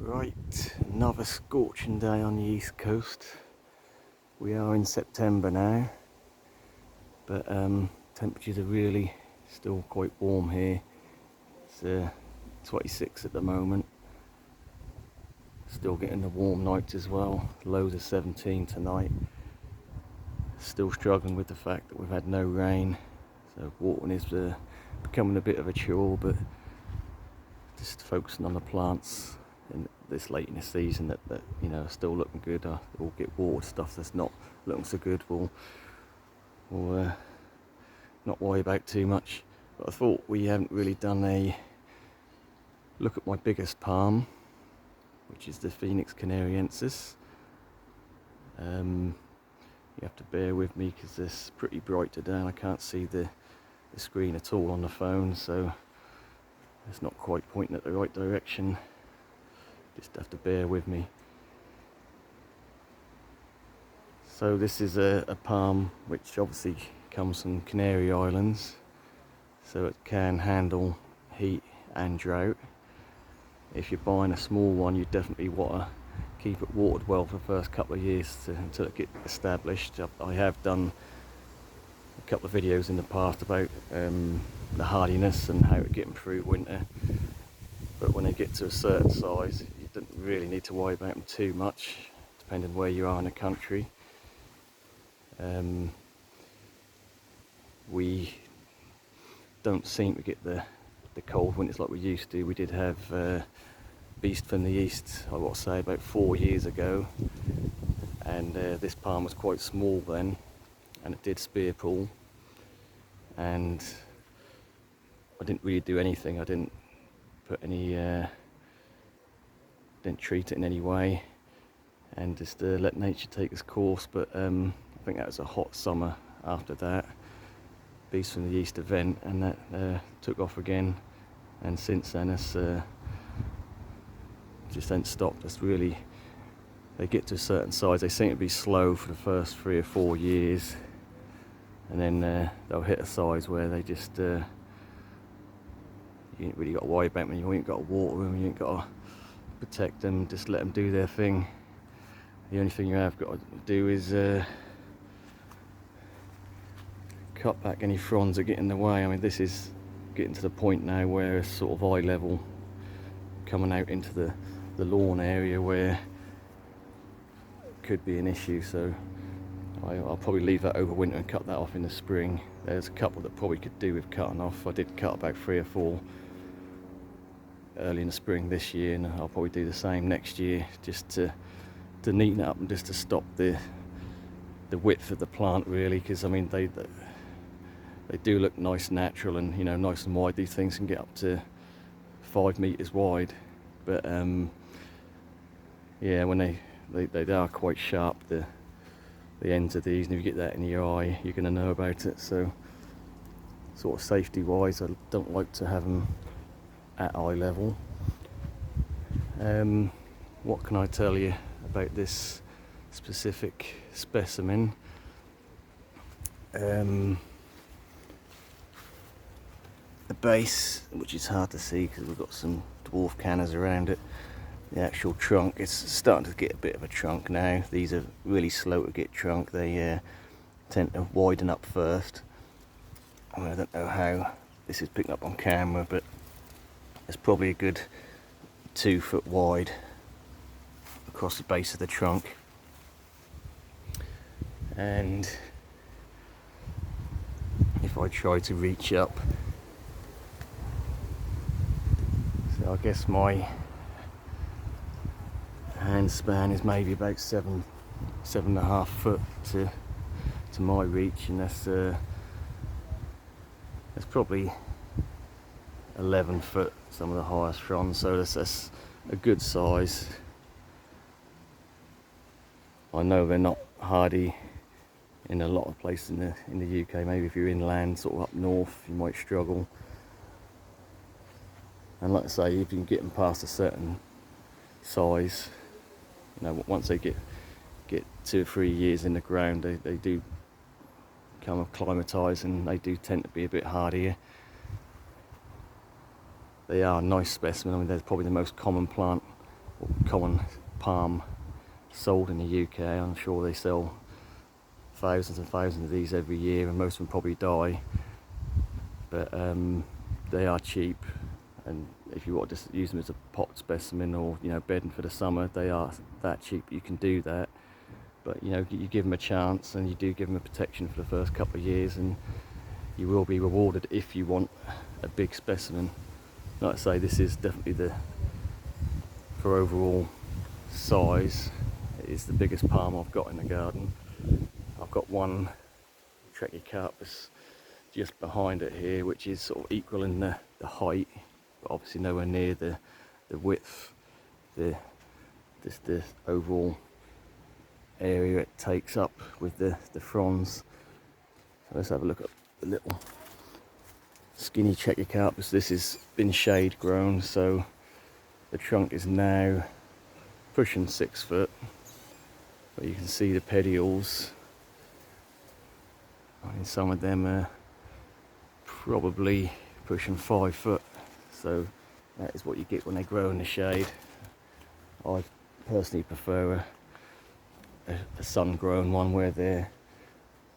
Right, another scorching day on the east coast. We are in September now, but temperatures are really still quite warm here. It's 26 at the moment. Still getting the warm nights as well. Lows of 17 tonight. Still struggling with the fact that we've had no rain, so watering is becoming a bit of a chore, but just focusing on the plants in this late in the season that you know are still looking good. We'll get watered. Stuff that's not looking so good we'll not worry about too much. But I thought we haven't really done a look at my biggest palm, which is the Phoenix canariensis. You have to bear with me because it's pretty bright today and I can't see the screen at all on the phone, so it's not quite pointing at the right direction. Just have to bear with me. So this is a palm which obviously comes from Canary Islands, so it can handle heat and drought. If you're buying a small one, you definitely want to keep it watered well for the first couple of years until it gets established. I have done a couple of videos in the past about the hardiness and how to get them through winter, but when they get to a certain size you don't really need to worry about them too much, depending where you are in the country. We don't seem to get the cold winters like we used to. We did have Beast from the East, I want to say about 4 years ago, and this palm was quite small then, and it did spear pull, and I didn't really do anything. I didn't put any didn't treat it in any way, and just let nature take its course. But I think that was a hot summer after that Beast from the East event, and that took off again, and since then it's just ain't stopped. It's really, they get to a certain size, they seem to be slow for the first 3 or 4 years, and then they'll hit a size where they just you ain't really got to worry about them. You ain't got to water them, you ain't got to protect them, just let them do their thing. The only thing you have got to do is cut back any fronds that get in the way. I mean, this is getting to the point now where it's sort of eye level coming out into the lawn area where it could be an issue, so I'll probably leave that over winter and cut that off in the spring. There's a couple that probably could do with cutting off. I did cut about 3 or 4 early in the spring this year, and I'll probably do the same next year, just to neaten it up and just to stop the width of the plant, really, because I mean they do look nice, natural, and you know, nice and wide. These things can get up to 5 meters wide, but yeah, when they are quite sharp, the ends of these, and if you get that in your eye, you're going to know about it. So sort of safety wise, I don't like to have them at eye level. What can I tell you about this specific specimen? The base, which is hard to see because we've got some dwarf cannas around it, the actual trunk, it's starting to get a bit of a trunk now. These are really slow to get trunk. They tend to widen up first. I mean, I don't know how this is picking up on camera, but it's probably a good 2 foot wide across the base of the trunk. And if I try to reach up, so I guess my hand span is maybe about 7.5 foot to my reach, and that's probably 11 foot, some of the highest fronds, so that's a good size. I know they're not hardy in a lot of places in the UK. Maybe if you're inland, sort of up north, you might struggle. And like I say, if you can get them past a certain size, you know, once they get 2 or 3 years in the ground, they do become acclimatised, and they do tend to be a bit hardier. They are a nice specimen. I mean, they're probably the most common plant common palm sold in the UK. I'm sure they sell thousands and thousands of these every year, and most of them probably die. But they are cheap, and if you want to just use them as a pot specimen or bedding for the summer, they are that cheap. You can do that, but you give them a chance, and you do give them a protection for the first couple of years, and you will be rewarded if you want a big specimen. Like I say, this is definitely for overall size, it is the biggest palm I've got in the garden. I've got one Trachycarpus just behind it here, which is sort of equal in the height, but obviously nowhere near the width, the overall area it takes up with the fronds. So let's have a look at the little skinny Trachycarpus. This has been shade grown, so the trunk is now pushing 6 foot, but you can see the pedioles. I mean, some of them are probably pushing 5 foot, so that is what you get when they grow in the shade. I personally prefer a sun-grown one where they're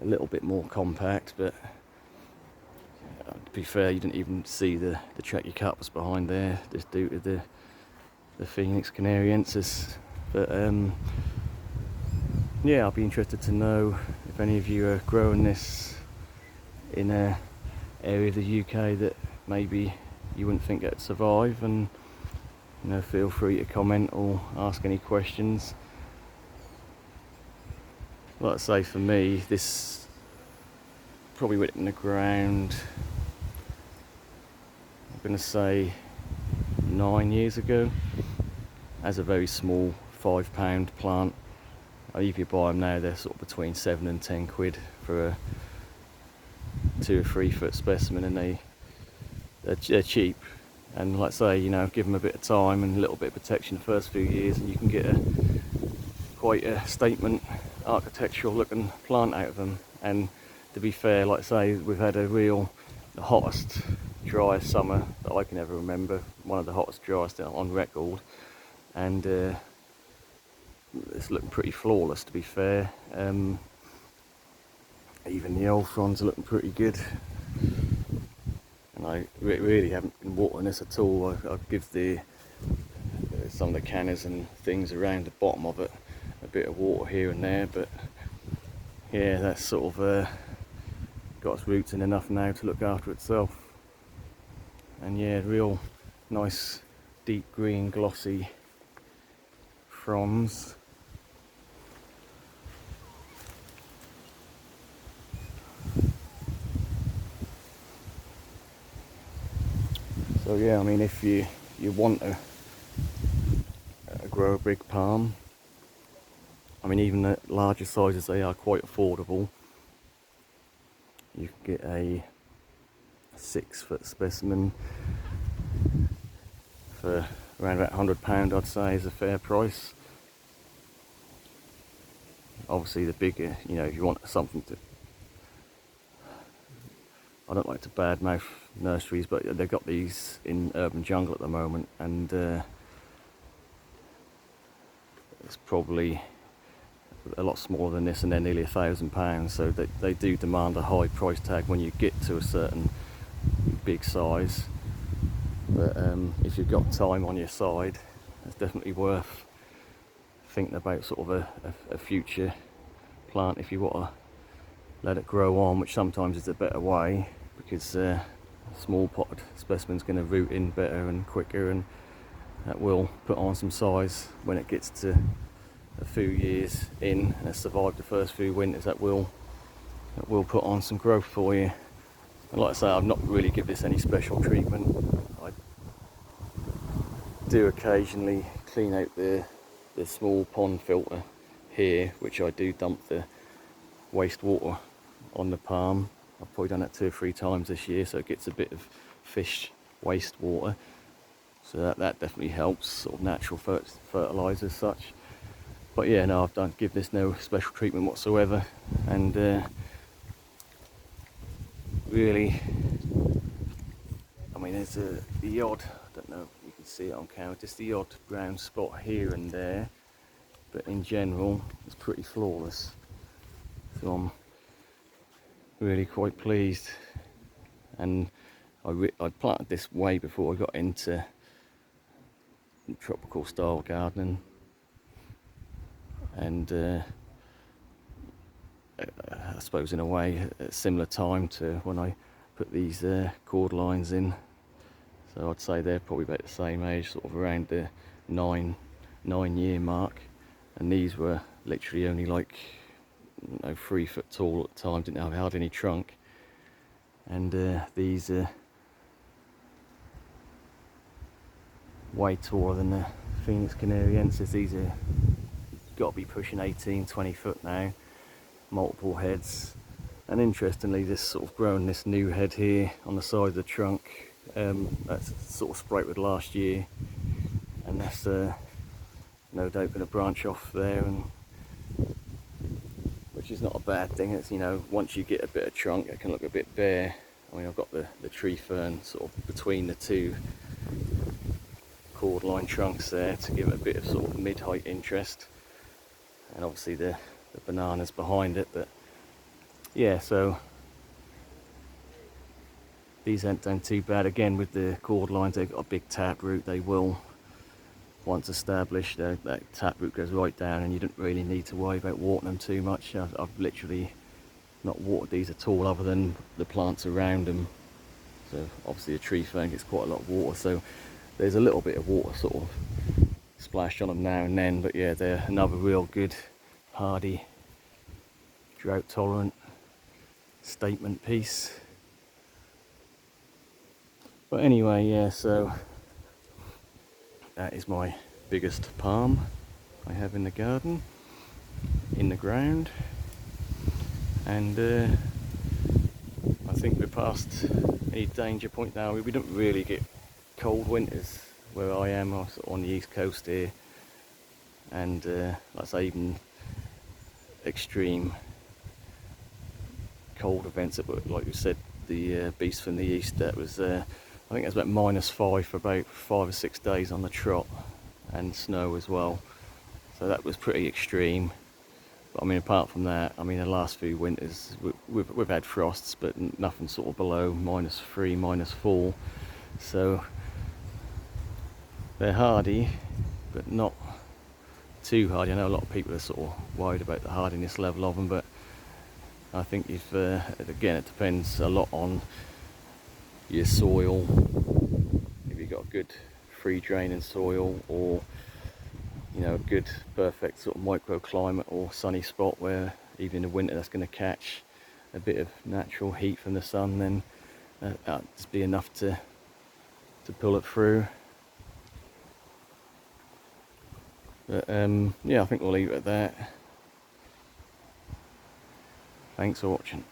a little bit more compact, but to be fair, you didn't even see the Trachycarpus behind there, just due to the Phoenix canariensis. But yeah, I'll be interested to know if any of you are growing this in a area of the UK that maybe you wouldn't think it'd survive, and feel free to comment or ask any questions. Like I say, for me, this probably went in the ground, I'm going to say 9 years ago, as a very small £5 plant. If you buy them now, they're sort of between 7 and 10 quid for a 2 or 3 foot specimen, and they're cheap. And like I say, give them a bit of time and a little bit of protection the first few years, and you can get quite a statement architectural looking plant out of them. And to be fair, like I say, we've had the hottest, driest summer that I can ever remember, one of the hottest, driest on record, and it's looking pretty flawless, to be fair. Even the old fronds are looking pretty good, and I really haven't been watering this at all. I give some of the cannas and things around the bottom of it a bit of water here and there, but yeah, that's sort of got its roots in enough now to look after itself. And yeah, real nice deep green glossy fronds. So yeah, I mean, if you want to grow a big palm, I mean, even at larger sizes, they are quite affordable. You can get a 6 foot specimen for around about £100, I'd say, is a fair price. Obviously the bigger, if you want something to, I don't like to badmouth nurseries, but they've got these in Urban Jungle at the moment, and it's probably a lot smaller than this, and they're nearly £1,000, so they do demand a high price tag when you get to a certain big size. But if you've got time on your side, it's definitely worth thinking about sort of a future plant if you want to let it grow on, which sometimes is a better way, because small potted specimen's going to root in better and quicker, and that will put on some size when it gets to a few years in and has survived the first few winters. That will put on some growth for you. And like I say, I've not really give this any special treatment. I do occasionally clean out the small pond filter here, which I do dump the wastewater on the palm. I've probably done that 2 or 3 times this year, so it gets a bit of fish wastewater, so that definitely helps, sort of natural fertiliser as such. But yeah, no, I've don't give this no special treatment whatsoever, and really, I mean, there's the odd, I don't know if you can see it on camera, just the odd brown spot here and there, but in general it's pretty flawless. So I'm really quite pleased, and I planted this way before I got into tropical style gardening, and I suppose in a way at a similar time to when I put these cord lines in. So I'd say they're probably about the same age, sort of around the 9-year mark, and these were literally only like 3 foot tall at the time, didn't have hardly any trunk. And these are way taller than the Phoenix canariensis. These are got to be pushing 18-20 foot now, multiple heads. And interestingly, this sort of grown this new head here on the side of the trunk, that's sort of sprouted last year, and that's no doubt going to branch off there, and which is not a bad thing. It's, you know, once you get a bit of trunk, it can look a bit bare. I mean, I've got the tree fern sort of between the two cord line trunks there to give it a bit of sort of mid-height interest, and obviously the bananas behind it. But yeah, so these aren't done too bad. Again, with the cord lines, they've got a big tap root. They will, once established, that tap root goes right down, and you don't really need to worry about watering them too much. I've literally not watered these at all, other than the plants around them. So obviously a tree fern gets quite a lot of water, so there's a little bit of water sort of splashed on them now and then. But yeah, they're another real good, hardy, drought tolerant statement piece. But anyway, yeah, so that is my biggest palm I have in the garden, in the ground. And I think we're past any danger point now. We don't really get cold winters where I am, on the east coast here, and like I say, even extreme cold events that were, like you said, the beast from the east, that was I think it was about -5 for about 5 or 6 days on the trot, and snow as well. So that was pretty extreme. But I mean, apart from that, I mean, the last few winters we've had frosts, but nothing sort of below -3, -4. So they're hardy, but not too hardy. I know a lot of people are sort of worried about the hardiness level of them, but I think if again, it depends a lot on your soil. If you've got a good free draining soil, or you know, a good perfect sort of microclimate or sunny spot where even in the winter that's going to catch a bit of natural heat from the sun, then that'll just be enough to pull it through. But yeah, I think we'll leave it at that. Thanks for watching.